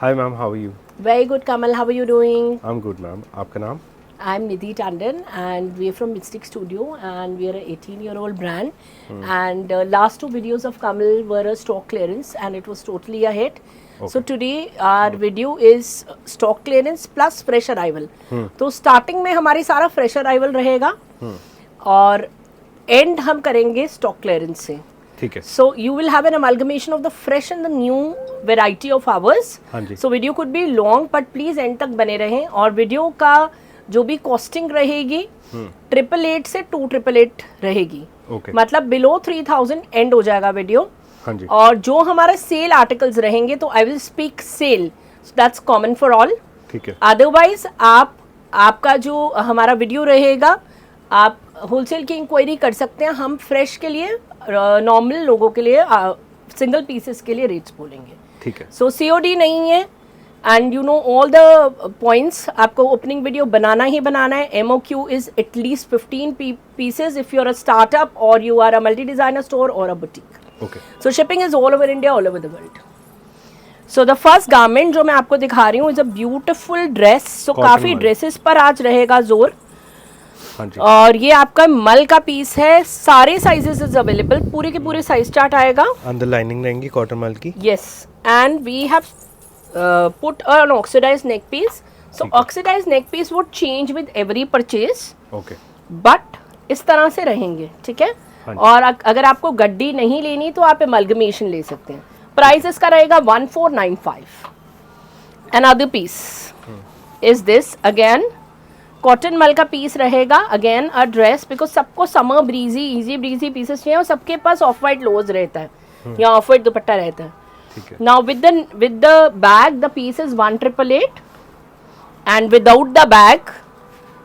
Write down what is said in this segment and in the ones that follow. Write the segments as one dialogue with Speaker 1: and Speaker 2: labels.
Speaker 1: Hi ma'am, how are you?
Speaker 2: Very good, Kamal. How are you doing?
Speaker 1: I am good ma'am. आपका नाम?
Speaker 2: I'm Nidhi Tandon, and we are from Mystic Studio, and we are a 18-year-old brand. And last two videos of Kamal were a stock clearance, and it was totally a hit. So today our video is stock clearance plus fresh arrival. तो starting में हमारी सारा fresh arrival रहेगा और end हम करेंगे stock clearance से.
Speaker 1: ठीक है.
Speaker 2: So you will have an amalgamation of the fresh and the new variety of ours.
Speaker 1: हाँ जी.
Speaker 2: So video could be long, but please end तक बने रहें. और वीडियो का जो भी कॉस्टिंग रहेगी 888 से 2888 रहेगी. मतलब बिलो 3000 एंड हो जाएगा वीडियो.
Speaker 1: हाँ जी.
Speaker 2: और जो हमारे सेल आर्टिकल्स रहेंगे तो I will speak sale, that's common for all.
Speaker 1: ठीक है.
Speaker 2: अदरवाइज आपका जो हमारा वीडियो रहेगा आप होलसेल की इंक्वायरी कर सकते हैं. हम फ्रेश के लिए नॉर्मल लोगों के लिए सिंगल पीसेस के लिए रेट्स बोलेंगे.
Speaker 1: ठीक है.
Speaker 2: सो सीओडी नहीं है and you know all the points. आपको ओपनिंग वीडियो बनाना ही बनाना है. MOQ is at least 15 pieces if you are a startup और you are a multi designer store और a boutique.
Speaker 1: Okay.
Speaker 2: So shipping is all over India, all over the world. So the first garment जो मैं आपको दिखा रही हूँ is a beautiful dress. So काफी dresses पर आज रहेगा जोर.
Speaker 1: हाँ जी.
Speaker 2: और ये आपका मल का पीस है. सारे साइजेस इज अवेलेबल. पूरे के पूरे साइज चार्ट आएगा.
Speaker 1: अंदर लाइनिंग रहेंगी कॉटन मल की.
Speaker 2: Yes, and we have put an oxidized neck piece. So oxidized neck piece would change with every purchase.
Speaker 1: Okay.
Speaker 2: But इस तरह से रहेंगे. ठीक है. और अगर आपको गड्डी नहीं लेनी तो आप एमलगमेशन ले सकते हैं. प्राइस इसका रहेगा 1495. Another piece is this again. Cotton मल का पीस रहेगा. अगेन अ ड्रेस, बिकॉज सबको summer breezy easy breezy pieces चाहिए और सबके पास ऑफ वाइट लोज रहता है या ऑफ वाइट दुपट्टा रहता है. Now with the bag the piece is 1888 and without the bag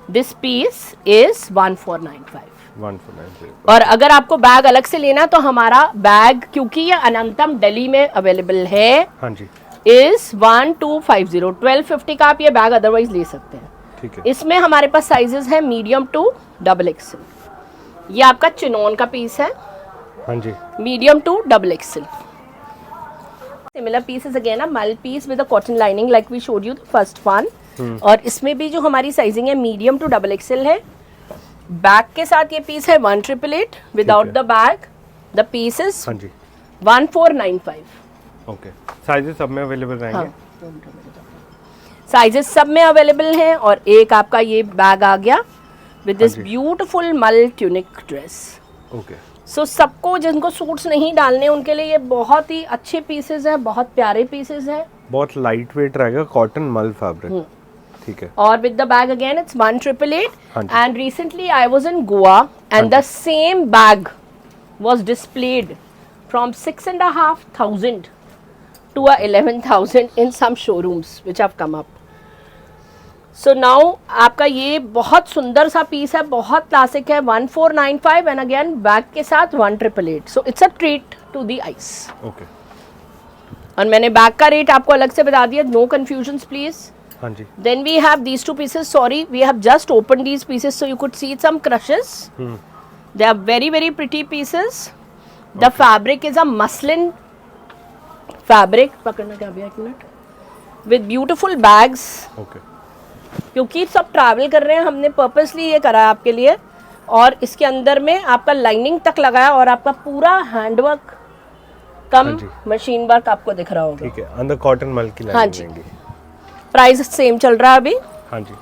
Speaker 2: this piece is 1495.
Speaker 1: 1495.
Speaker 2: और अगर आपको बैग अलग से लेना तो हमारा बैग, क्योंकि ये अनंतम दिल्ली में अवेलेबल है,
Speaker 1: हाँ जी,
Speaker 2: इज 1250. 1250 का आप ये बैग अदरवाइज ले सकते हैं.
Speaker 1: ठीक है.
Speaker 2: इसमें हमारे पास साइजेस है मीडियम टू XXL. ये आपका चिनोन का पीस है.
Speaker 1: हाँ जी.
Speaker 2: Medium to XXL. Similar pieces again a mul piece with a cotton lining like we showed you the first one. और इसमें भी जो हमारी साइजिंग है मीडियम टू XXL है. बैग के साथ ये पीस है 1888. Without the bag the piece is
Speaker 1: हाँ जी
Speaker 2: 1495.
Speaker 1: ओके. साइजेस सब में अवेलेबल रहेंगे.
Speaker 2: साइजेस सब में अवेलेबल हैं. और एक आपका ये बैग आ गया विद दिस ब्यूटीफुल मल ट्यूनिक ड्रेस.
Speaker 1: ओके.
Speaker 2: सो सबको जिनको सूट्स नहीं डालने उनके लिए ये बहुत ही अच्छे पीसेस हैं, बहुत प्यारे पीसेस हैं.
Speaker 1: बहुत लाइट वेट रहेगा कॉटन मल फैब्रिक. ठीक है.
Speaker 2: और with the bag again it's 1888.
Speaker 1: हाँ जी.
Speaker 2: And recently I was in Goa and the same bag was displayed from 6,500 to 11,000 in some showrooms which have come up. So now आपका ये बहुत सुंदर सा पीस है, बहुत क्लासिक है. 1495 एंड अगेन बैग के साथ 1888. So it's a treat to the eyes.
Speaker 1: Okay.
Speaker 2: और मैंने बैग का रेट आपको अलग से बता दिया. No confusions please.
Speaker 1: हाँ जी.
Speaker 2: Then we have these two pieces. Sorry, we have just open these pieces so you could see some crushes. They are very very pretty pieces. The fabric is a muslin fabric. पकड़ना क्या भैया, एक minute. With beautiful bags.
Speaker 1: Okay.
Speaker 2: क्योंकि सब travel कर रहे हैं, हमने पर्पसली ये करा है आपके लिए. और इसके अंदर में आपका लाइनिंग तक लगाया और आपका पूरा हैंडवर्क कम मशीन वर्क आपको दिख रहा होगा.
Speaker 1: ठीक है. अंदर कॉटन मल की
Speaker 2: हाँ
Speaker 1: लाइनिंग
Speaker 2: जी.
Speaker 1: रहेंगी.
Speaker 2: प्राइस सेम चल रहा है अभी.
Speaker 1: हाँ जी.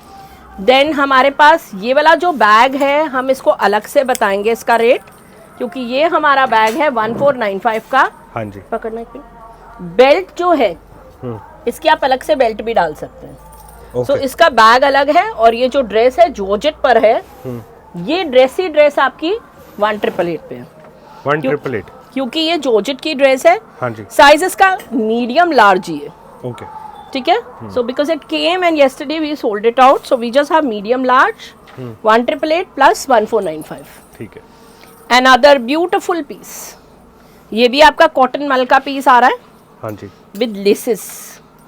Speaker 2: देन हमारे पास ये वाला जो बैग है हम इसको अलग से बताएंगे इसका रेट, क्योंकि ये हमारा बैग है 1495 का.
Speaker 1: हाँ जी.
Speaker 2: पकड़ना एक मिनट. बेल्ट जो है इसकी आप अलग से बेल्ट भी डाल सकते हैं. सो इसका बैग अलग है. और ये जो ड्रेस है जॉर्जेट पर है. ये ड्रेस आपकी 1888 पे है.
Speaker 1: 1888.
Speaker 2: क्योंकि ये जॉर्जेट की ड्रेस है.
Speaker 1: हाँ जी.
Speaker 2: साइज इसका मीडियम लार्ज ही है.
Speaker 1: ओके.
Speaker 2: ठीक है. So because it came and yesterday we sold it out, so we just have medium large 1888 plus 1495.
Speaker 1: ठीक है.
Speaker 2: Another beautiful piece. ये भी आपका कॉटन मल का पीस आ रहा है.
Speaker 1: हाँ जी.
Speaker 2: With laces.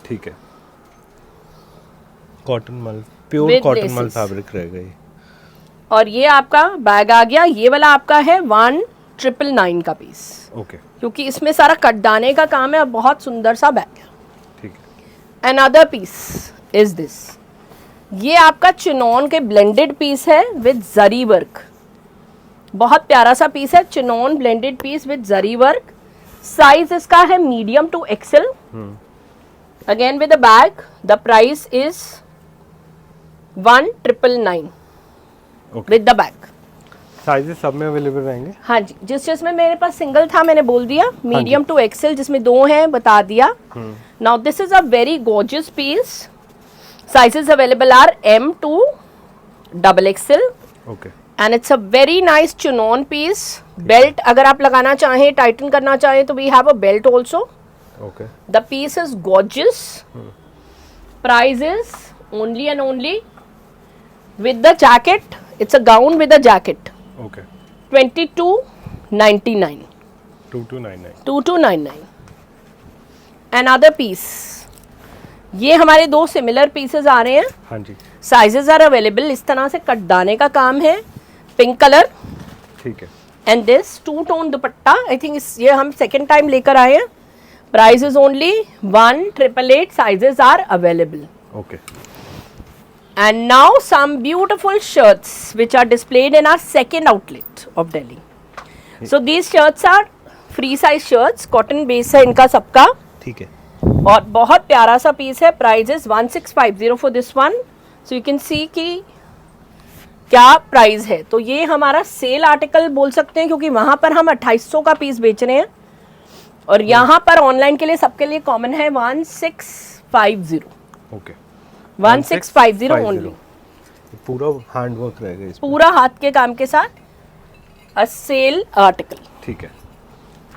Speaker 1: ठीक है. कॉटन मल, प्योर कॉटन मल फैब्रिक रहेगा ये.
Speaker 2: और ये आपका बैग आ गया. ये वाला आपका है 1999 का पीस.
Speaker 1: ओके.
Speaker 2: क्योंकि इसमें सारा कटदाने का काम है और बहुत सुंदर सा बैग है.
Speaker 1: ठीक है.
Speaker 2: Another piece is this. ये आपका चिनॉन के ब्लेंडेड पीस है विद जरी वर्क. बहुत प्यारा सा पीस है, chinon blended piece with zari work. Size इसका है medium to XL. Again with the bag. The price is 1999 with the bag.
Speaker 1: Sizes सब में अवेलेबल रहेंगे.
Speaker 2: हाँ जी, जिसमें मेरे पास सिंगल था मैंने बोल दिया, मीडियम टू एक्सेल, जिसमें 2 हैं बता दिया. Now this is a very gorgeous piece. Sizes available are M to XXL.
Speaker 1: Okay.
Speaker 2: And it's a very nice chinon piece. Belt अगर आप लगाना चाहें, टाइटन करना चाहें तो we have a belt also.
Speaker 1: Okay.
Speaker 2: The piece is gorgeous. Price is only and only with the jacket. It's a gown with a jacket.
Speaker 1: Okay.
Speaker 2: 2299.
Speaker 1: 2299.
Speaker 2: Another piece. ये हमारे 2 similar pieces आ रहे हैं.
Speaker 1: हाँ जी.
Speaker 2: Sizes are available. इस तरह से कटदाने का काम है. Pink colour.
Speaker 1: ठीक है.
Speaker 2: And this 2 tone dupatta. I think ये हम सेकेंड टाइम लेकर आए हैं. Price is only 1888. Sizes are available.
Speaker 1: Okay.
Speaker 2: And now some beautiful shirts which are displayed in our second outlet of Delhi. So these shirts are free size shirts. Cotton base है इनका सबका.
Speaker 1: ठीक है.
Speaker 2: और बहुत प्यारा सा पीस है. Price is 1650 for this one. So you can see कि क्या प्राइस है. तो ये हमारा सेल आर्टिकल बोल सकते हैं क्योंकि वहां पर हम 2800 का पीस बेच रहे हैं और यहाँ पर ऑनलाइन के लिए सबके लिए कॉमन है 1650.
Speaker 1: ओके.
Speaker 2: 1650 ओनली.
Speaker 1: पूरा हैंड वर्क रहेगा इसमें.
Speaker 2: पूरा हाथ के काम के साथ अ सेल आर्टिकल
Speaker 1: ठीक है.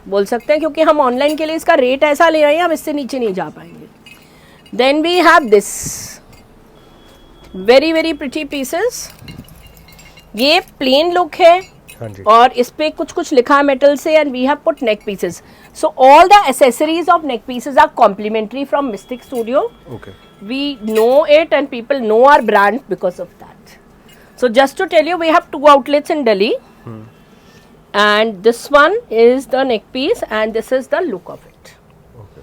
Speaker 2: बोल सकते हैं क्योंकि हम ऑनलाइन के लिए इसका रेट ऐसा ले रहे हैं, हम इससे नीचे नहीं जा पाएंगे. Then we have this very very pretty pieces. ये प्लेन लुक है.
Speaker 1: हाँ जी.
Speaker 2: और इस पे कुछ कुछ लिखा है मेटल से. And we have put neck pieces. So all the accessories of neck pieces are complimentary from Mystic Studio.
Speaker 1: Okay.
Speaker 2: We know it and people know our brand because of that. So just to tell you, we have 2 outlets in Delhi. And this one is the neck piece and this is the look of it.
Speaker 1: Okay.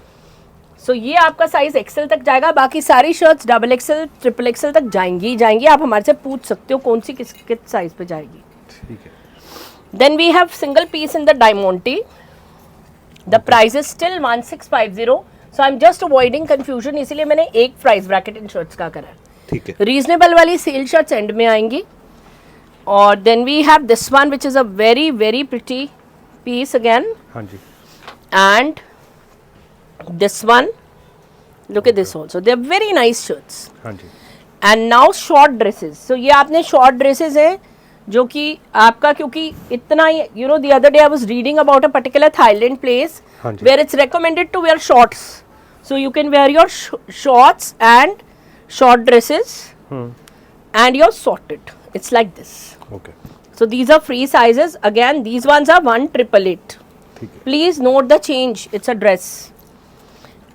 Speaker 2: So ये आपका size Excel तक जाएगा. बाकी सारी shirts XXL, XXL तक जाएंगी. आप हमारे से पूछ सकते हो कौन सी किस साइज पे जाएगी.
Speaker 1: ठीक है.
Speaker 2: Then we have single piece in the Diamante. The price is still 1650. So I'm just avoiding confusion. इसीलिए मैंने एक प्राइस ब्रैकेट इन शर्ट्स का करा है.
Speaker 1: ठीक है.
Speaker 2: रीजनेबल वाली सेल शर्ट्स एंड में आएंगी. और then we have this one which is a very very pretty piece again.
Speaker 1: हाँ जी.
Speaker 2: And this one look at this also. They are very nice shirts.
Speaker 1: हाँ जी.
Speaker 2: And now short dresses. So ये आपने short dresses हैं जो कि आपका क्योंकि इतना you know the other day I was reading about a particular Thailand place where it's recommended to wear shorts. So you can wear your shorts and short dresses and you're sorted. It's like this.
Speaker 1: Okay.
Speaker 2: So these are free sizes. Again, these ones are 1888.
Speaker 1: ठीक है.
Speaker 2: Please note the change. It's a dress.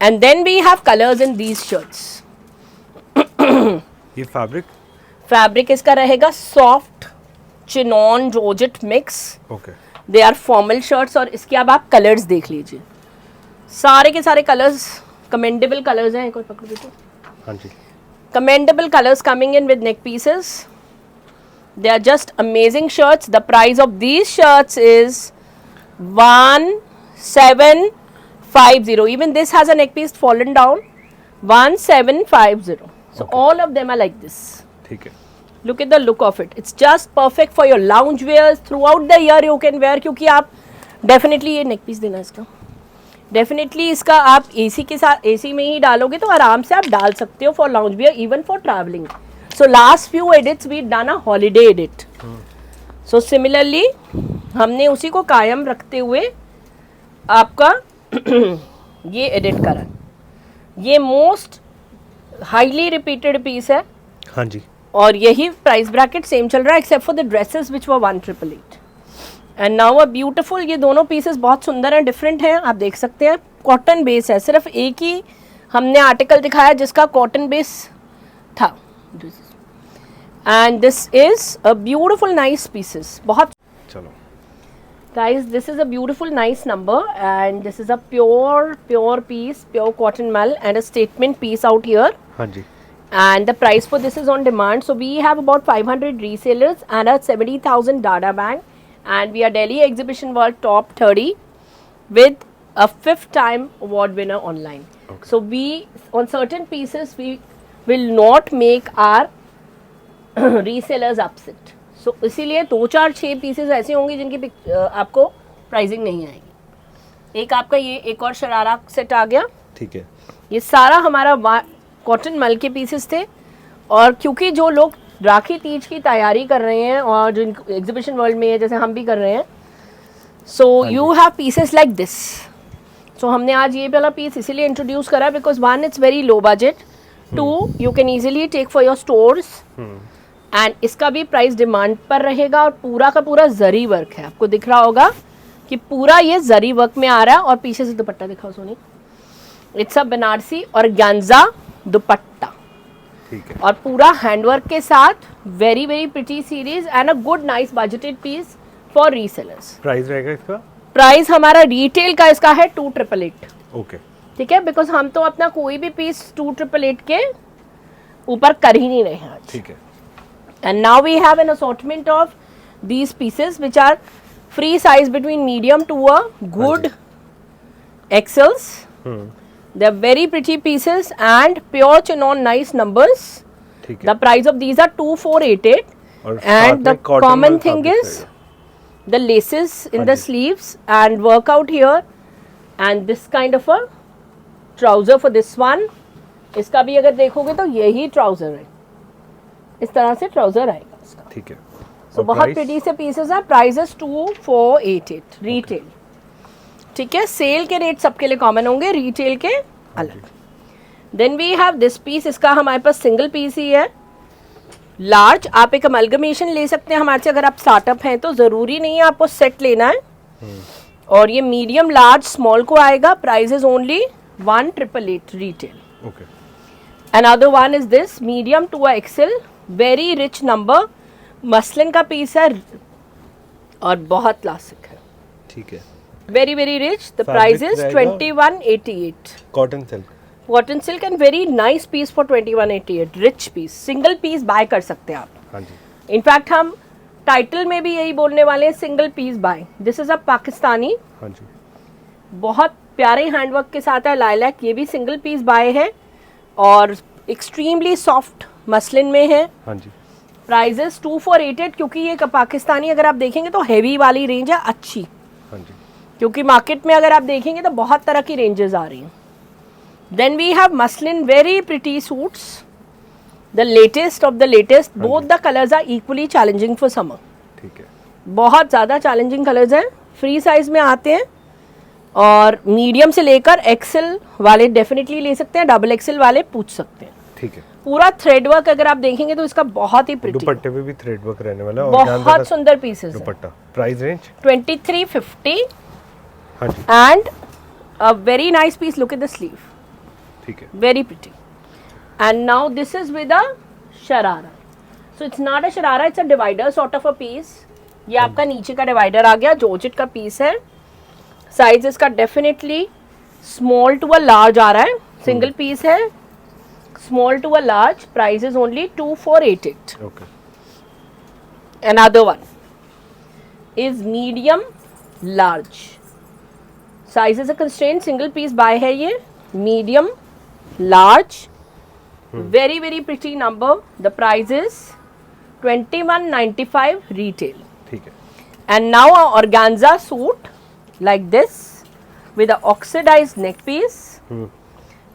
Speaker 2: And then we have colors in these shirts.
Speaker 1: ये fabric.
Speaker 2: Fabric इसका रहेगा soft chinon georgette mix.
Speaker 1: Okay.
Speaker 2: They are formal shirts. और इसके अब आप colors देख लीजिए. सारे के सारे colors commendable colors हैं. एक और पकड़ दीजिए.
Speaker 1: हाँ जी.
Speaker 2: Commendable colors coming in with neck pieces. They are just amazing shirts. The price of these shirts is 1750. Even this has a neck piece fallen down. 1750. So
Speaker 1: Okay.
Speaker 2: all of them are like this.
Speaker 1: ठीक है.
Speaker 2: Look at the look of it. It's just perfect for your lounge wears. Throughout the year you can wear. क्योंकि आप definitely ये neck piece देना इसका. Definitely इसका आप AC के साथ एसी में ही डालोगे तो आराम से आप डाल सकते हो for lounge wear even for travelling. So last few edits we done a holiday edit. So similarly हमने उसी को कायम रखते हुए आपका ये एडिट करा. ये मोस्ट हाईली रिपीटेड पीस है.
Speaker 1: हाँ जी.
Speaker 2: और यही प्राइस ब्रैकेट सेम चल रहा है except for the dresses which were 1888. And now a beautiful. ये दोनों पीसेस बहुत सुंदर हैं, डिफरेंट हैं. आप देख सकते हैं कॉटन बेस है. सिर्फ एक ही हमने आर्टिकल दिखाया जिसका कॉटन बेस था. And this is a beautiful nice pieces. बहुत
Speaker 1: चलो.
Speaker 2: Guys, this is a beautiful, nice number, and this is a pure piece, pure cotton mull, and a statement piece out here.
Speaker 1: हाँ जी.
Speaker 2: And the price for this is on demand. So we have about 500 resellers and a 70,000 data bank, and we are Delhi Exhibition World Top 30 with a 5th time award winner online.
Speaker 1: Okay.
Speaker 2: So we, on certain pieces, we will not make our resellers upset. So इसीलिए 2 4 6 pieces ऐसे होंगे जिनकी आपको pricing नहीं आएगी. एक आपका ये एक और शरारा सेट आ गया.
Speaker 1: ठीक है.
Speaker 2: ये सारा हमारा कॉटन मल के पीसेस थे, और क्योंकि जो लोग राखी तीज की तैयारी कर रहे हैं और जो एग्जीबिशन वर्ल्ड में है, जैसे हम भी कर रहे हैं, so you have pieces like this. So हमने आज ये वाला पीस इसीलिए इंट्रोड्यूस करा because 1 it's very low budget, 2 you can easily take for your stores, and इसका भी प्राइस डिमांड पर रहेगा. और पूरा का पूरा जरी वर्क है, आपको दिख रहा होगा कि पूरा ये जरी वर्क में आ रहा है. और पीछे से दुपट्टा दिखाओ सोनी. इट्स अ बनारसी और गैंजा दुपट्टा,
Speaker 1: ठीक है.
Speaker 2: और पूरा हैंडवर्क के साथ very very pretty series and a good nice budgeted piece for resellers.
Speaker 1: Price रहेगा इसका?
Speaker 2: प्राइस हमारा रिटेल का इसका है 2888.
Speaker 1: ओके.
Speaker 2: ठीक है, बिकॉज हम तो अपना कोई भी पीस 2888 के ऊपर कर ही नहीं रहे हैं आज.
Speaker 1: ठीक है.
Speaker 2: And now we have an assortment of these pieces which are free size between medium to a good XLs. They are very pretty pieces and pure chinon nice numbers.
Speaker 1: ठीक है.
Speaker 2: The price of these are 2488.
Speaker 1: और
Speaker 2: And the
Speaker 1: साथ में cotton
Speaker 2: common
Speaker 1: मल
Speaker 2: thing
Speaker 1: fabric
Speaker 2: is
Speaker 1: रहेगा.
Speaker 2: the laces in
Speaker 1: हाँ
Speaker 2: the
Speaker 1: ji.
Speaker 2: sleeves and work out here, and this kind of a trouser for this one. इसका भी अगर देखोगे तो यही trouser है, इस तरह से ट्राउजर आएगा इसका.
Speaker 1: ठीक है.
Speaker 2: सो बहुत प्रिटी से पीसेस है. Prices 2488 retail. ठीक है, सेल के रेट सबके लिए कॉमन होंगे, रिटेल के अलग. Then we have this piece. इसका हमारे पास सिंगल पीस ही है, लार्ज. आप एक अमलगमेशन ले सकते हैं हमारे से, अगर आप स्टार्टअप हैं तो जरूरी नहीं है आपको सेट लेना है. और ये मीडियम लार्ज स्मॉल को आएगा. Price is only 1888 retail.
Speaker 1: Okay.
Speaker 2: Another one is this medium to a XL, very rich number, muslin का पीस है और बहुत क्लासिक है.
Speaker 1: ठीक है.
Speaker 2: Very very rich. The price is 2188.
Speaker 1: Cotton silk.
Speaker 2: Cotton silk and very nice piece for 2188. Rich piece. Single piece buy कर सकते हैं आप.
Speaker 1: हाँ जी.
Speaker 2: In fact हम टाइटल में भी यही बोलने वाले हैं, single piece buy. This is a Pakistani,
Speaker 1: हाँ जी.
Speaker 2: बहुत प्यारे हैंडवर्क के साथ है. लाइलैक, ये भी सिंगल पीस बाय है और एक्सट्रीमली सॉफ्ट मसलिन में है.
Speaker 1: हाँ जी.
Speaker 2: प्राइजेस 2488. क्योंकि ये पाकिस्तानी अगर आप देखेंगे तो हैवी वाली रेंज है अच्छी,
Speaker 1: हाँ जी.
Speaker 2: क्योंकि मार्केट में अगर आप देखेंगे तो बहुत तरह की रेंजेस आ रही हैं. Then we have muslin very pretty suits, the latest of the latest. Both the colours are equally challenging for summer.
Speaker 1: ठीक है.
Speaker 2: बहुत ज़्यादा चैलेंजिंग कलर्स हैं. फ्री साइज में आते हैं और मीडियम से लेकर एक्सेल वाले डेफिनेटली ले सकते हैं, डबल एक्सेल वाले पूछ सकते हैं.
Speaker 1: ठीक है.
Speaker 2: पूरा थ्रेड वर्क अगर आप देखेंगे तो इसका बहुत ही प्रिटी,
Speaker 1: दुपट्टे पे भी थ्रेड वर्क रहने वाला है.
Speaker 2: बहुत सुंदर पीसेस है.
Speaker 1: दुपट्टा. Price range
Speaker 2: 2350.
Speaker 1: हाँ जी.
Speaker 2: And a very nice piece. Look at the sleeve,
Speaker 1: ठीक है.
Speaker 2: Very pretty. And now this is with a sharara. So it's not a sharara, it's a divider sort of a piece. ये आपका नीचे का divider आ गया, georgette का पीस है. Size इसका definitely small to a large आ रहा है. सिंगल पीस है, small to a large. Price is only 2488.
Speaker 1: Okay.
Speaker 2: Another one is medium large. Size is a constraint. Single piece buy है ये. Medium large. Very very pretty number. The price is 2195 retail.
Speaker 1: ठीक है.
Speaker 2: And now a organza suit like this with a oxidized neck piece.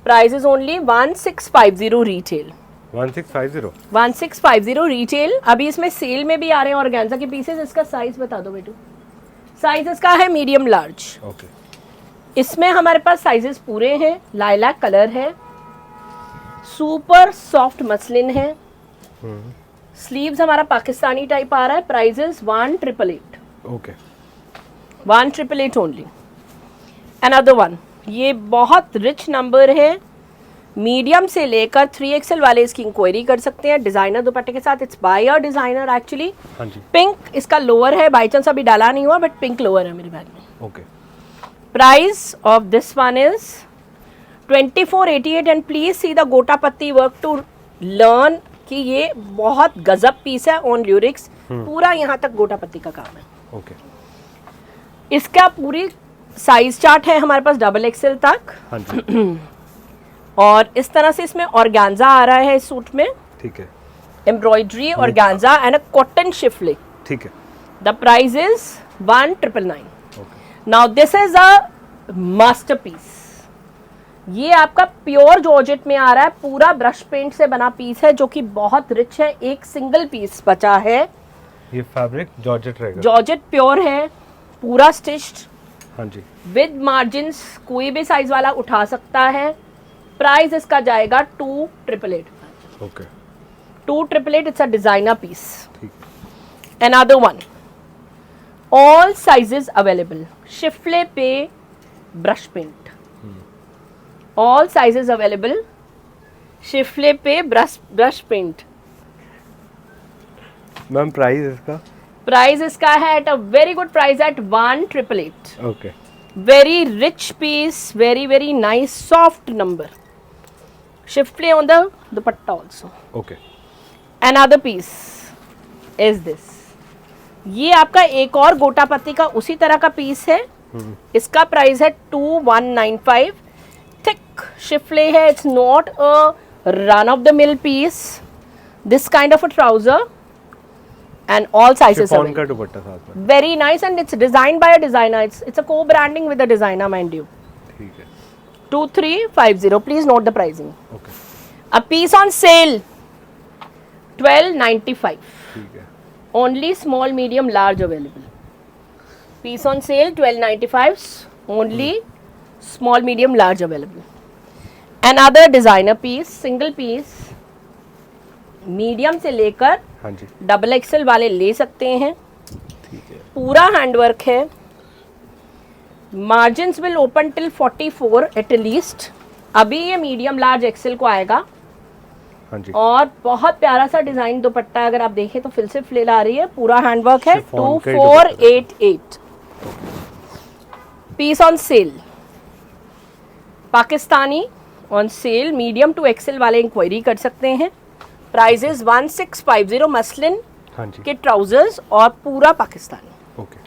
Speaker 2: Price is only 1650 retail.
Speaker 1: 1650.
Speaker 2: 1650 retail. अभी इसमें cell में भी आ रहे हैं ऑर्गेन्जा के पीसेस. इसका साइज बता दो बेटू. साइज इसका है मीडियम लार्ज.
Speaker 1: ओके.
Speaker 2: इसमें हमारे पास साइजेस पूरे हैं. लाइलैक कलर है, सुपर सॉफ्ट मसलिन है. स्लीव्स हमारा पाकिस्तानी टाइप आ रहा है. Prices 1888.
Speaker 1: Okay.
Speaker 2: 1888 only. Another one, ये बहुत रिच नंबर है. मीडियम से लेकर 3XL वाले इसकी इंक्वायरी कर सकते हैं डिजाइनर दुपट्टे के साथ। It's by a designer actually.
Speaker 1: हाँ जी।
Speaker 2: पिंक इसका लोअर है, बाई चांस अभी डाला नहीं हुआ बट पिंक लोअर है मेरे बैग में।
Speaker 1: Okay.
Speaker 2: Price of this one is 2488 and please see the गोटा पत्ती वर्क टू लर्न कि ये बहुत गजब पीस है ऑन ल्यूरिक्स। पूरा यहाँ तक गोटा पत्ती का काम है।
Speaker 1: ओके।
Speaker 2: इसका पूरी साइज चार्ट है हमारे पास डबल एक्सएल तक।
Speaker 1: हाँ जी।
Speaker 2: और इस तरह से इसमें ऑर्गेन्जा आ रहा है इस सूट में।
Speaker 1: ठीक है।
Speaker 2: Embroidery organza and a cotton schiffli.
Speaker 1: ठीक है।
Speaker 2: The price is 1999।
Speaker 1: Okay.
Speaker 2: Now this is a masterpiece. ये आपका प्योर जॉर्जेट में आ रहा है, पूरा ब्रश पेंट से बना पीस है जो कि बहुत रिच है। एक सिंगल पीस बचा है।
Speaker 1: ये फैब्रिक जॉर्जेट रहेगा।
Speaker 2: जॉर्जेट प्योर है, पूरा स्टिच्ड
Speaker 1: हाँ जी।
Speaker 2: विद मार्जिन्स, कोई भी साइज वाला उठा सकता है। प्राइस इसका जाएगा 2888।
Speaker 1: Okay.
Speaker 2: 2888। It's a designer piece.
Speaker 1: ठीक।
Speaker 2: Another one. All sizes available. Schiffli पे brush paint. All sizes available. Schiffli पे ब्रश पेंट।
Speaker 1: मैम प्राइस इसका?
Speaker 2: प्राइस इसका है at a very good price at 1888।
Speaker 1: Okay.
Speaker 2: Very rich piece, very very nice soft number. Schiffli on the dupatta also.
Speaker 1: Okay.
Speaker 2: Another piece is this. ये आपका एक और गोटा पत्ती का उसी तरह का पीस है। इसका प्राइस है 2195। थिक शिफले है। It's not a run of the mill piece. This kind of a trouser and all sizes
Speaker 1: chiffon का दुपट्टा साथ में।
Speaker 2: Very nice and it's designed by a designer. It's a co branding with a designer mind you.
Speaker 1: ठीक है।
Speaker 2: 2350। Please note the pricing.
Speaker 1: Okay.
Speaker 2: A piece on sale 1295।
Speaker 1: ठीक है।
Speaker 2: Only small, medium, large available. Piece on sale 1295. Only small, medium, large available. Another designer piece, single piece. Medium से लेकर
Speaker 1: हाँ जी।
Speaker 2: Double XL वाले ले सकते हैं।
Speaker 1: ठीक है।
Speaker 2: पूरा हैंडवर्क है। Margins will open till 44 at least. अभी ये मीडियम लार्ज एक्सएल को आएगा।
Speaker 1: हाँ जी।
Speaker 2: और बहुत प्यारा सा डिजाइन दुपट्टा है, अगर आप देखें तो फिर से फ्लेल आ रही है। पूरा हैंडवर्क है।
Speaker 1: शिफॉन का ही
Speaker 2: 2488। Piece on sale Pakistani on sale. Medium to XL वाले इंक्वायरी कर सकते हैं। Price is 1650। मसलिन
Speaker 1: हाँ जी।
Speaker 2: के ट्राउजर्स और पूरा Pakistani.
Speaker 1: Okay.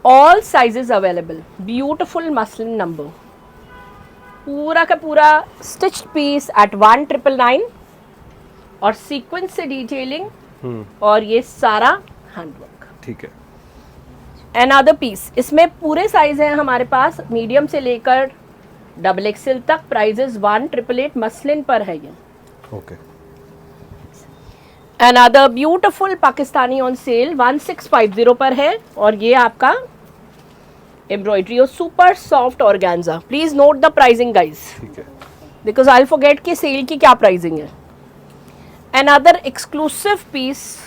Speaker 2: All sizes available. Beautiful muslin number. पूरा का पूरा स्टिच्ड पीस एट 1999 और सीक्वेंस से डिटेलिंग और ये सारा हैंडवर्क।
Speaker 1: ठीक है।
Speaker 2: Another piece. इसमें पूरे साइज हैं हमारे पास, मीडियम से लेकर डबल एक्सएल तक। प्राइजेस 1888। मसलिन पर है ये।
Speaker 1: Okay.
Speaker 2: Another beautiful Pakistani on sale 1650 पर है और ये आपका एम्ब्रॉयडरी और super soft organza. Please note the pricing guys,
Speaker 1: ठीक है।
Speaker 2: बिकॉज आई फॉरगेट कि सेल की क्या प्राइसिंग है। Another exclusive piece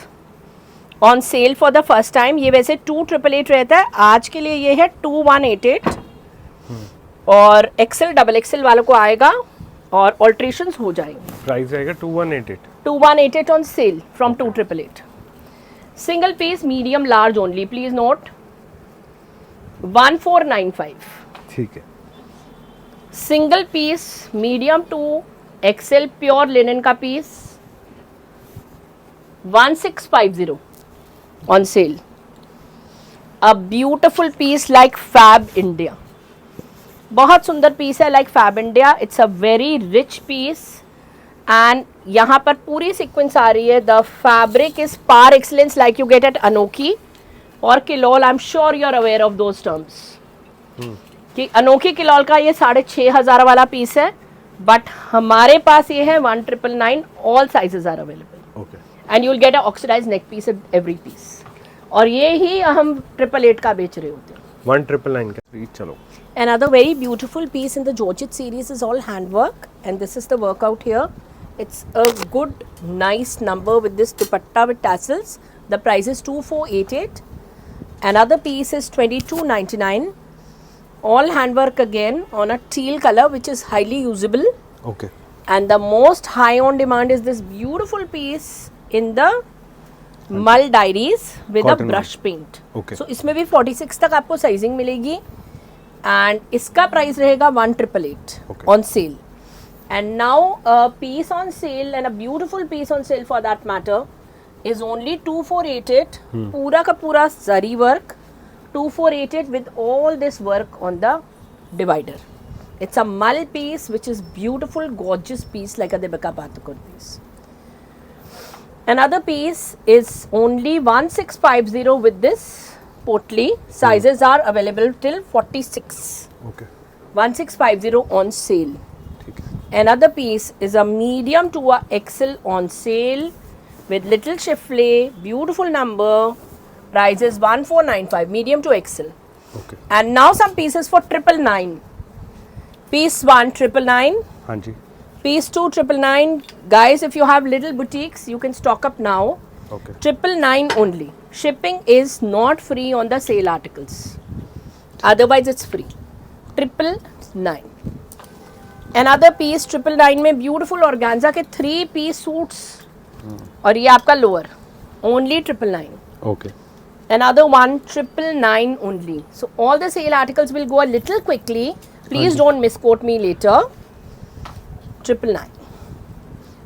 Speaker 2: on sale for the first time. ये वैसे 2888 रहता है, आज के लिए ये है 2188 और एक्सेल डबल एक्सेल वालों को आएगा और ऑल्ट्रेशंस हो जाएंगे।
Speaker 1: प्राइस आएगा 2188।
Speaker 2: 2188 on sale from 2888। Single piece medium large only. Please note 1495।
Speaker 1: ठीक है।
Speaker 2: Single piece medium to XL pure linen का piece 1650 on sale. A beautiful piece like Fabindia. बहुत सुंदर पीस है like Fabindia. It's a very rich piece and यहाँ पर पूरी sequence आ रही है। The fabric is par excellence like you get at Anokhi और Kilol. I am sure you are aware of those terms कि अनोखी किलोल का ये 6500 वाला पीस है, बट हमारे पास ये है 1999। All sizes are available.
Speaker 1: Okay.
Speaker 2: And you will get a oxidised neck piece every piece. और ये ही हम 888 का बेच रहे होते हैं।
Speaker 1: 1999 का। चलो।
Speaker 2: Another very beautiful piece in the Georgette series is all handwork, and this is the workout here. It's a good, nice number with this dupatta with tassels. The price is 2488. Another piece is 2299. All handwork again on a teal color, which is highly usable.
Speaker 1: Okay.
Speaker 2: And the most high on demand is this beautiful piece in the Mull Diaries with a
Speaker 1: Cotton
Speaker 2: brush paint.
Speaker 1: Okay.
Speaker 2: So इसमें भी 46 तक आपको sizing मिलेगी and इसका price रहेगा 1888
Speaker 1: Okay.
Speaker 2: on sale. And now a piece on sale and a beautiful piece on sale for that matter is only 2488. पूरा का पूरा zari work 2488 with all this work on the divider. It's a mull piece which is beautiful, gorgeous piece like a Debaka Pathakot piece. Another piece is only 1650 with this potli. Sizes are available till 46.
Speaker 1: Okay
Speaker 2: 1650 on sale.
Speaker 1: ठीक है.
Speaker 2: Another piece is a medium to a XL on sale with little chiffle, beautiful number. Price is 1495, medium to XL.
Speaker 1: Okay.
Speaker 2: And now some pieces for 999. Piece 1 999.
Speaker 1: हाँ जी.
Speaker 2: Piece 2 999. Guys, if you have little boutiques, you can stock up now.
Speaker 1: Okay.
Speaker 2: 999 only. Shipping is not free on the sale articles. Otherwise, it's free. 999. Another piece 999 में beautiful organza के 3-piece suits. और ये आपका lower. Only 999.
Speaker 1: Okay.
Speaker 2: Another one 999 only. So all the sale articles will go a little quickly. Please don't misquote me later. 999.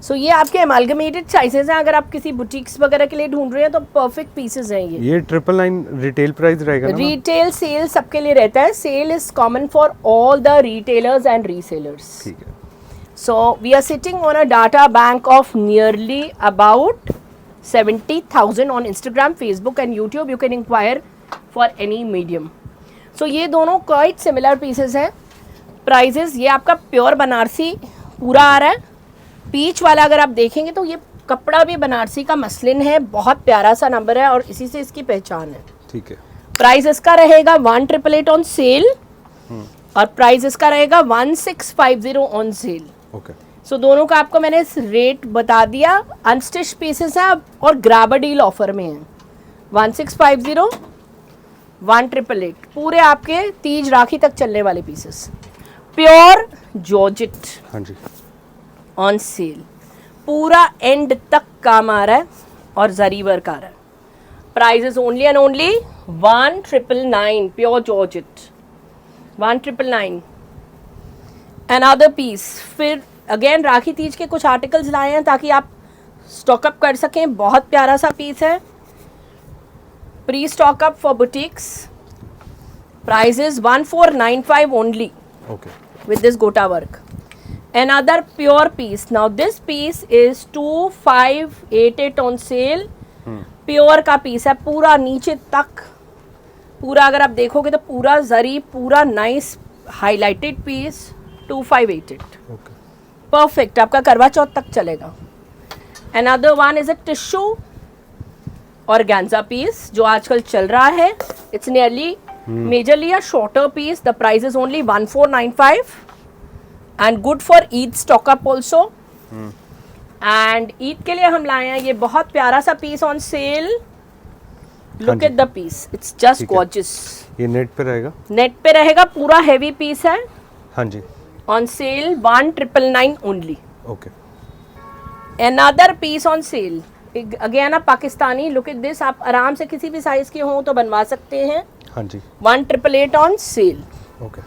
Speaker 2: So ये आपके amalgamated sizes हैं. अगर आप किसी boutiques वगैरह के लिए ढूंढ रहे हैं तो perfect pieces हैं ये.
Speaker 1: ये 999 रिटेल प्राइस रहेगा ना?
Speaker 2: Retail sale सबके लिए रहता है. Sale is common for all the retailers and resellers.
Speaker 1: ठीक है.
Speaker 2: So we are sitting on a data bank of nearly about 70,000 on Instagram, Facebook and YouTube. You can inquire for any medium. So ये दोनों quite similar pieces हैं. Prices ये आपका pure Banarasi पूरा आ रहा है. पीच वाला अगर आप देखेंगे तो ये कपड़ा भी बनारसी का मसलिन है. बहुत प्यारा सा नंबर है और इसी से इसकी पहचान है.
Speaker 1: ठीक है.
Speaker 2: प्राइस इसका रहेगा 1888 ऑन सेल और प्राइस इसका रहेगा 1650 ऑन सेल.
Speaker 1: ओके.
Speaker 2: सो दोनों का आपको मैंने रेट बता दिया. अनस्टिच पीसेस हैं और ग्राबर डील ऑफर में है. 1650 1888 पूरे आपके तीज राखी तक चलने वाले पीसेस. प्योर जॉर्जेट
Speaker 1: हाँ जी.
Speaker 2: On sale. पूरा एंड तक काम आ रहा है और जरी वर्क आ रहा है. Price is only and only 1999 pure georgette 1999. Another piece. फिर अगेन राखी तीज के कुछ आर्टिकल्स लाए हैं ताकि आप स्टॉकअप कर सकें. बहुत प्यारा सा पीस है. Pre stock up for boutiques. Price is 1495 only
Speaker 1: okay.
Speaker 2: with this gota work. Another pure piece. Now this piece is 2588 on sale. Pure का पीस है पूरा नीचे तक. पूरा अगर आप देखोगे तो पूरा जरी पूरा nice highlighted piece 2588.
Speaker 1: Okay.
Speaker 2: Perfect आपका करवा चौथ तक चलेगा. Another one is a tissue organza piece जो आजकल चल रहा है. It's nearly majorly a shorter piece. The price is only 1495 and good for Eid stock up also. And Eid के लिए हम लाए हैं ये बहुत प्यारा सा piece on sale. Look at the piece. It's just gorgeous.
Speaker 1: ये नेट पे रहेगा?
Speaker 2: नेट पे रहेगा. पूरा हैवी पीस है.
Speaker 1: हाँ जी.
Speaker 2: On sale 1999 only.
Speaker 1: Okay.
Speaker 2: Another piece on sale. Again आप पाकिस्तानी. Look at this. आप आराम से किसी भी साइज के हों तो बनवा सकते हैं.
Speaker 1: हाँ जी.
Speaker 2: 1888 on sale.
Speaker 1: Okay.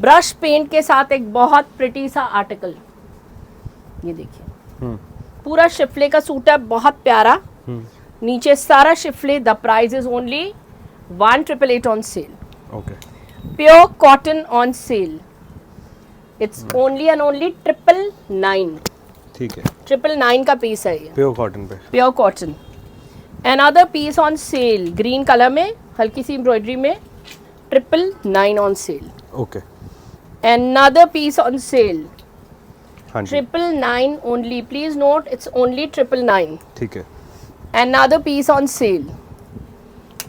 Speaker 2: Brush paint के साथ एक बहुत प्रिटी सा आर्टिकल. ये देखिए पूरा शिफले का सूट है. बहुत प्यारा. नीचे सारा schiffli. The price is only 1888 on sale.
Speaker 1: Okay.
Speaker 2: Pure cotton on sale. It's only and only 999.
Speaker 1: ठीक है.
Speaker 2: 999 का पीस है ये.
Speaker 1: प्योर कॉटन पे.
Speaker 2: Pure cotton. Another piece on sale. Green colour में हल्की सी एम्ब्रॉयडरी में 999 on sale.
Speaker 1: Okay.
Speaker 2: Another piece on sale.
Speaker 1: हाँ जी.
Speaker 2: 999 only. Please note it's only 999.
Speaker 1: ठीक है.
Speaker 2: Another piece on sale.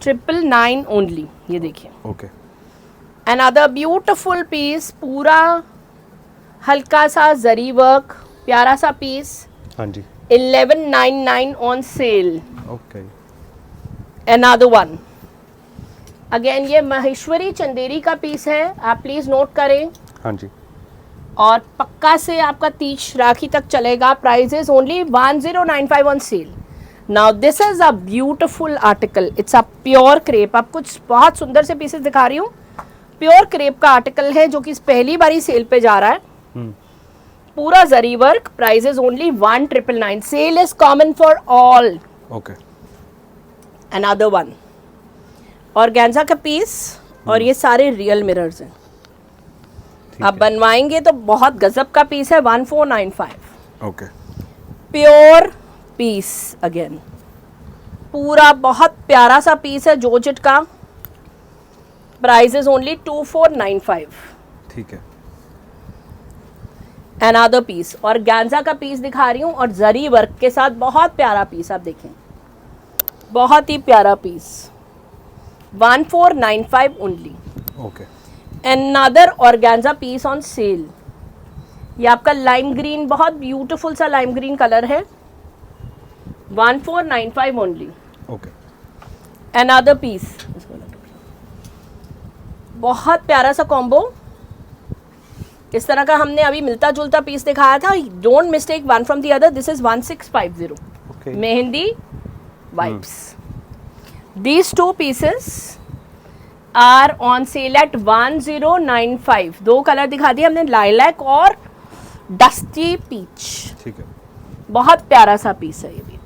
Speaker 2: 999 only. ये देखिए.
Speaker 1: ओके.
Speaker 2: Another beautiful piece. पूरा हल्का सा जरी वर्क प्यारा सा पीस.
Speaker 1: हाँ जी.
Speaker 2: 1199 on sale.
Speaker 1: Okay.
Speaker 2: Another one. Again ये महेश्वरी चंदेरी का पीस है. आप प्लीज नोट करें.
Speaker 1: हाँ जी.
Speaker 2: और पक्का से आपका 30 राखी तक चलेगा. Price is only 1095 on sale. Now this is a beautiful article. It's a pure crepe. आप कुछ बहुत सुंदर से पीसेस दिखा रही हूँ. प्योर क्रेप का आर्टिकल है जो कि पहली बारी सेल पे जा रहा है. पूरा zari work. Price is only 1999. Sale is common for all.
Speaker 1: Okay.
Speaker 2: Another one organza का पीस. और ये सारे रियल मिरर्स हैं. आप बनवाएंगे तो बहुत गजब का पीस है. 1495.
Speaker 1: ओके.
Speaker 2: Pure piece again. पूरा बहुत प्यारा सा पीस है जॉर्जेट का. Price is only 2495.
Speaker 1: ठीक है.
Speaker 2: अनदर पीस ऑर्गेन्जा का पीस दिखा रही हूँ और जरी वर्क के साथ बहुत प्यारा पीस. आप देखें बहुत ही प्यारा piece. 1495 only.
Speaker 1: Okay.
Speaker 2: Another organza piece on sale. ये आपका लाइम ग्रीन, बहुत ब्यूटीफुल सा लाइम ग्रीन कलर है. 1495 ओनली.
Speaker 1: ओके.
Speaker 2: Another piece. बहुत प्यारा सा कॉम्बो. इस तरह का हमने अभी मिलता जुलता पीस दिखाया था. Don't mistake one from the other. This is 1650.
Speaker 1: Okay.
Speaker 2: Mehndi vibes. These two pieces are on sale at 1095. 2 colour दिखा दिए हमने, लाइलैक और डस्टी पीच.
Speaker 1: ठीक है.
Speaker 2: बहुत प्यारा सा पीस है ये भी.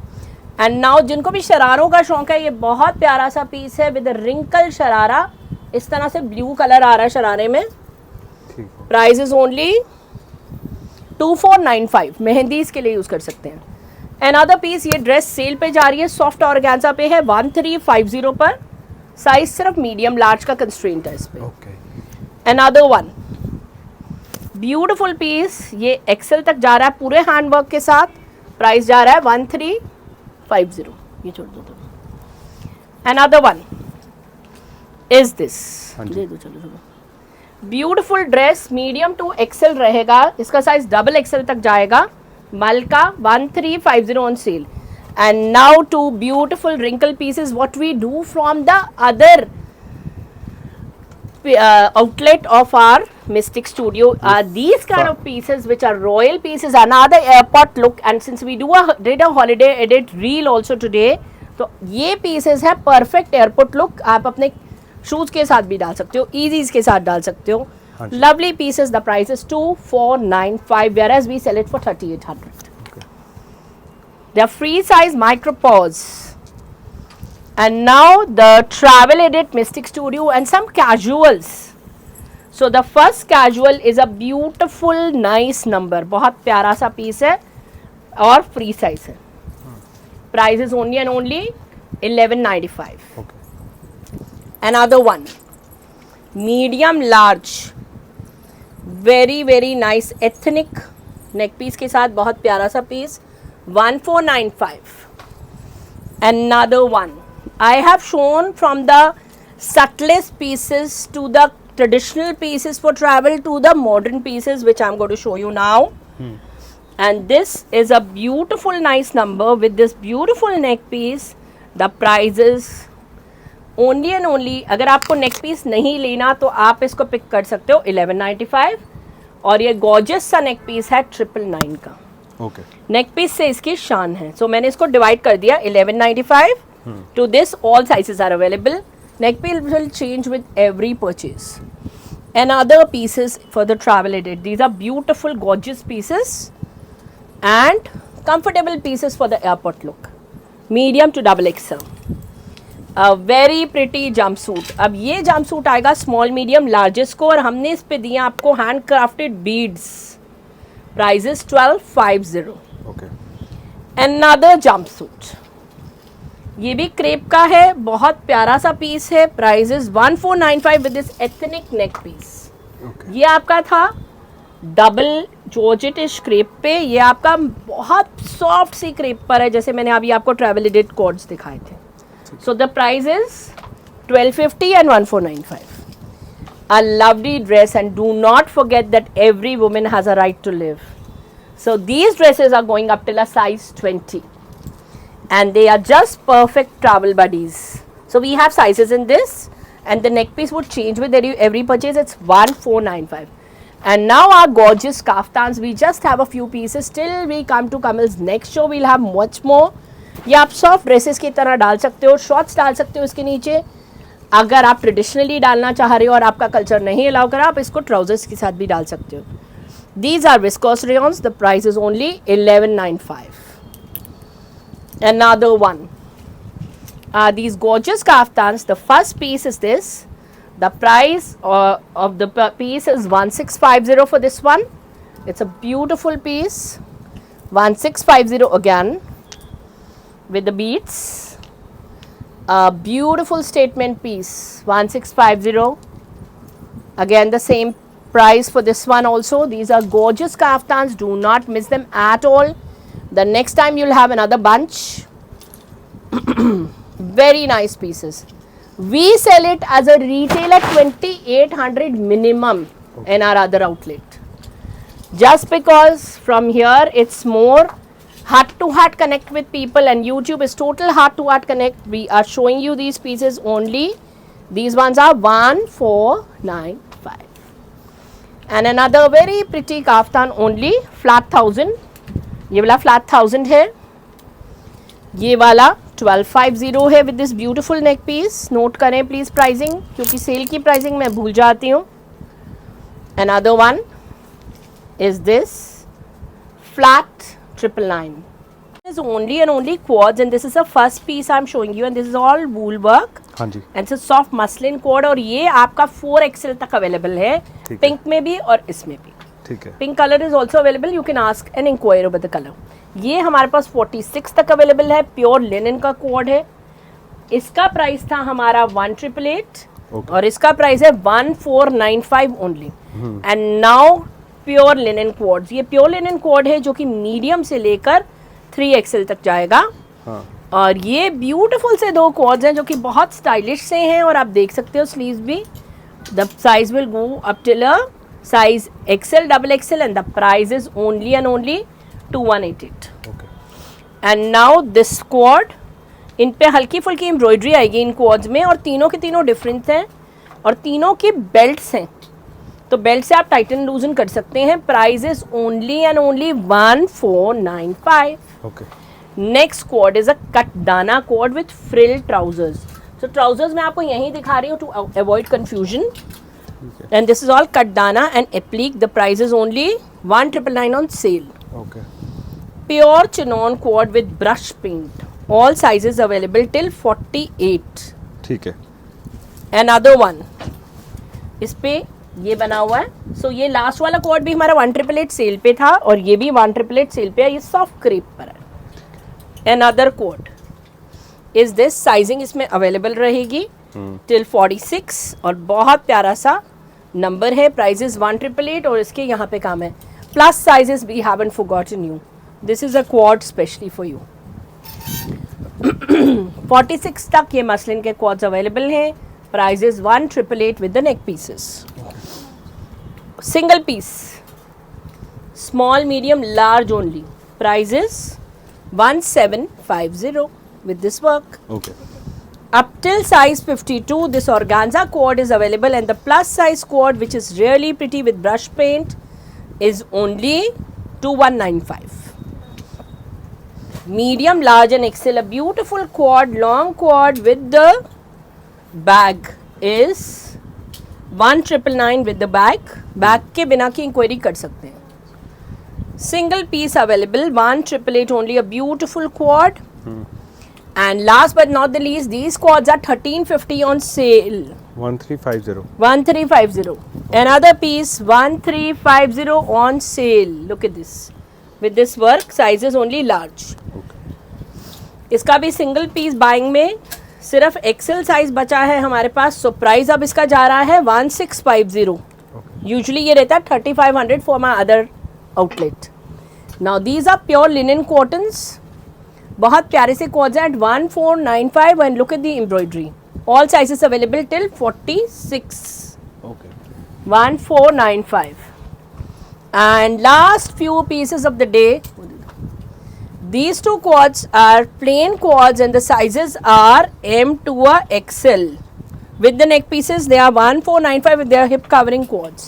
Speaker 2: एंड नाउ जिनको भी शरारों का शौक है, ये बहुत प्यारा सा पीस है विद रिंकल शरारा. इस तरह से ब्लू कलर आ रहा है शरारे में.
Speaker 1: ठीक है.
Speaker 2: Price is only 2495. मेहंदीज के लिए यूज कर सकते हैं. Another piece. ये ड्रेस सेल पे जा रही है. सॉफ्ट ऑर्गेन्जा पे है. 1350 पर. साइज सिर्फ मीडियम लार्ज का कंस्ट्रेंट है इस पे.
Speaker 1: Okay.
Speaker 2: Another one beautiful piece. ये एक्सेल तक जा रहा है पूरे हैंडवर्क के साथ. प्राइस जा रहा है 1350. ये छोड़ दो. Another one is this. दे दो. चलो चलो. Beautiful dress. Medium to XL रहेगा. इसका साइज डबल एक्सेल तक जाएगा. Malka 1350 on sale. And now two beautiful wrinkle pieces. What we do from the other outlet of our Mystic Studio are these kind of pieces which are royal pieces. Another airport look. And since we did a holiday edit reel also today, तो ये pieces है perfect airport look. आप अपने shoes के साथ भी डाल सकते हो, easies के साथ डाल सकते हो. Lovely pieces. The price is 2495, whereas we sell it for 3800.
Speaker 1: Okay.
Speaker 2: They are free size micro paws. And now the travel edit Mystic Studio and some casuals. So the first casual is a beautiful nice number. बहुत प्यारा सा piece है और free size है. Price is only and only 1195.
Speaker 1: Okay.
Speaker 2: Another one. Medium large. Very very nice ethnic neck piece के साथ. बहुत प्यारा सा piece. 1495. Another one. I have shown from the subtlest pieces to the traditional pieces for travel to the modern pieces which I'm going to show you now. And this is a beautiful nice number with this beautiful neck piece. The price is only and only. अगर आपको neck piece नहीं लेना तो आप इसको pick कर सकते हो 1195. और ये गॉर्जियस सा नेक पीस है 999 का.
Speaker 1: ओके.
Speaker 2: नेक पीस से इसकी शान है. सो मैंने इसको डिवाइड कर दिया 1195 to this. All sizes are available. Neck piece will change with every purchase. And other pieces for the travel edit. These are beautiful gorgeous pieces and comfortable pieces for the airport look. Medium to double XL. Very pretty jumpsuit. अब ये jumpsuit आएगा small medium largest को और हमने इस पे दिया आपको handcrafted beads. Price is 1250.
Speaker 1: Okay.
Speaker 2: Another jumpsuit. ये भी क्रेप का है. बहुत प्यारा सा पीस है. Price is 1495 with this ethnic neck piece. ये आपका था डबल जॉर्जेटिश क्रेप पे. ये आपका बहुत सॉफ्ट सी क्रेप पर है जैसे मैंने अभी आपको ट्रैवल एडिट कॉर्ड्स दिखाए थे. So the price is 1250 and 1495. A lovely dress, and do not forget that every woman has a right to live. So these dresses are going up till a size 20. And they are just perfect travel buddies. So we have sizes in this, and the neck piece would change with every purchase. It's 1495. And now our gorgeous kaftans, we just have a few pieces till we come to Kamal's next show. We'll have much more. ये आप soft dresses की तरह डाल सकते हो, shorts डाल सकते हो इसके नीचे. अगर आप ट्रेडिशनली डालना चाह रहे हो और आपका कल्चर नहीं अलाउ करा, आप इसको ट्राउजर्स के साथ भी डाल सकते हो. These are viscose rayons. The price is only 1195. Another one. These gorgeous kaftans. The first piece is this. The price of the piece is 1650 for this one. It's a beautiful piece. 1650 again with the beads. A beautiful statement piece. 1650. Again the same price for this one also. These are gorgeous kaftans. Do not miss them at all. The next time you'll have another bunch. Very nice pieces. We sell it as a retail at 2800 minimum in our other outlet. Just because from here it's more heart to heart connect with people, and YouTube is total heart to heart connect. We are showing you these pieces only. These ones are 1495. And another very pretty kaftan only flat 1000. ये वाला flat 1000 है. ये वाला 1250 है with this beautiful neck piece. Note करें please pricing, क्योंकि cell की pricing मैं भूल जाती हूँ. Another one is this flat 999. This is only and only quads, and this is the first piece I'm showing you, and this is all wool work.
Speaker 1: हाँ जी.
Speaker 2: And it's a soft muslin cord, और ये आपका 4XL तक available है, pink में भी और इसमें भी.
Speaker 1: ठीक है.
Speaker 2: Pink colour is also available. You can ask and inquire about the colour. ये हमारे पास 46 तक अवेलेबल है. प्योर लिनन का कोड है. इसका प्राइस था हमारा 1888 और इसका प्राइस है 1495 only. And now pure linen codes. ये प्योर लिनन कोड है जो कि मीडियम से लेकर 3XL तक जाएगा.
Speaker 1: हाँ.
Speaker 2: और ये ब्यूटीफुल से दो कोड्स हैं जो कि बहुत स्टाइलिश से हैं, और आप देख सकते हो स्लीव्स भी. The size will go up till a size XL, double XL, and the price is only and only 2188.
Speaker 1: Okay.
Speaker 2: And now this quad, इन पे हल्की फुल्की एम्ब्रॉयडरी आएगी इन क्वाड्स में, और तीनों के तीनों डिफरेंट हैं, और तीनों के बेल्ट्स हैं, तो बेल्ट से आप टाइटन लूजन कर सकते हैं. Price is only and only 1495.
Speaker 1: Okay.
Speaker 2: Next quad is a cutdana quad with frill trousers. So trousers मैं आपको यहीं दिखा रही हूँ to avoid confusion. And this is all Katdana and applique. The price is only 1999 on sale.
Speaker 1: Okay.
Speaker 2: Pure chinon quad with brush paint. All sizes available till 48.
Speaker 1: ठीक है.
Speaker 2: Another one. इस पे ये बना हुआ है. So ये लास्ट वाला quad भी हमारा 1888 सेल पे था, और ये भी 1888 सेल पे है. ये सॉफ्ट क्रेप पर है. Another quad is this. Sizing इसमें अवेलेबल रहेगी till 46, और बहुत प्यारा सा नंबर है. प्राइस इज 1888, और इसके यहाँ पे काम है plus sizes. We haven't forgotten you. This is a quad specially for you. 46 तक ये मसलिन के क्वाड्स अवेलेबल हैं. Price is 1888 with the neck pieces. Single piece, small, medium, large only. Price is 1750 with this work.
Speaker 1: Okay.
Speaker 2: Up till size 52, this organza cord is available, and the plus size cord, which is really pretty with brush paint, is only 2195. Medium, large and XL, a beautiful cord, long cord with the bag is 1999 with the bag. Bag के बिना की inquiry कर सकते हैं. Single piece available, 1888 only, a beautiful quad. And last but not the least, these quads are 1350 on sale.
Speaker 1: 1350.
Speaker 2: 1350. Another piece 1350 on sale. Look at this. With this work, size is only large.
Speaker 1: Okay.
Speaker 2: इसका भी single piece buying में सिर्फ XL size बचा है हमारे पास. So price अब इसका जा रहा है 1650. यूजुअली ये रहता है 3500 for my other outlet. Now these are pure linen cottons. बहुत प्यारे से कोड्स हैं at 1495, and look at the embroidery. All sizes available till 46.
Speaker 1: Okay.
Speaker 2: 1495. And last few pieces of the day. These two quads are plain quads, and the sizes are M to a XL. With the neck pieces, they are 1495 with their hip covering quads.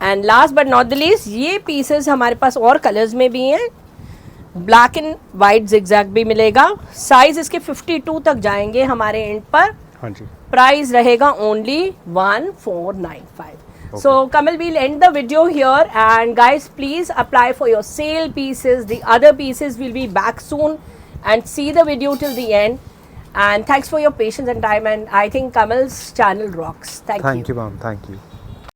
Speaker 2: And last but not the least, ये pieces हमारे पास और colours में भी हैं, black and white zigzag भी मिलेगा। Size इसके 52 तक जाएंगे हमारे एंड पर।
Speaker 1: हाँ जी।
Speaker 2: प्राइस रहेगा only 1495. So Kamal, we'll end the video here, and guys, please apply for your sale pieces. The other pieces will be back soon, and see the video till the end. And thanks for your patience and time, and I think Kamal's channel rocks. Thank you.
Speaker 1: Thank you, ma'am. Thank you.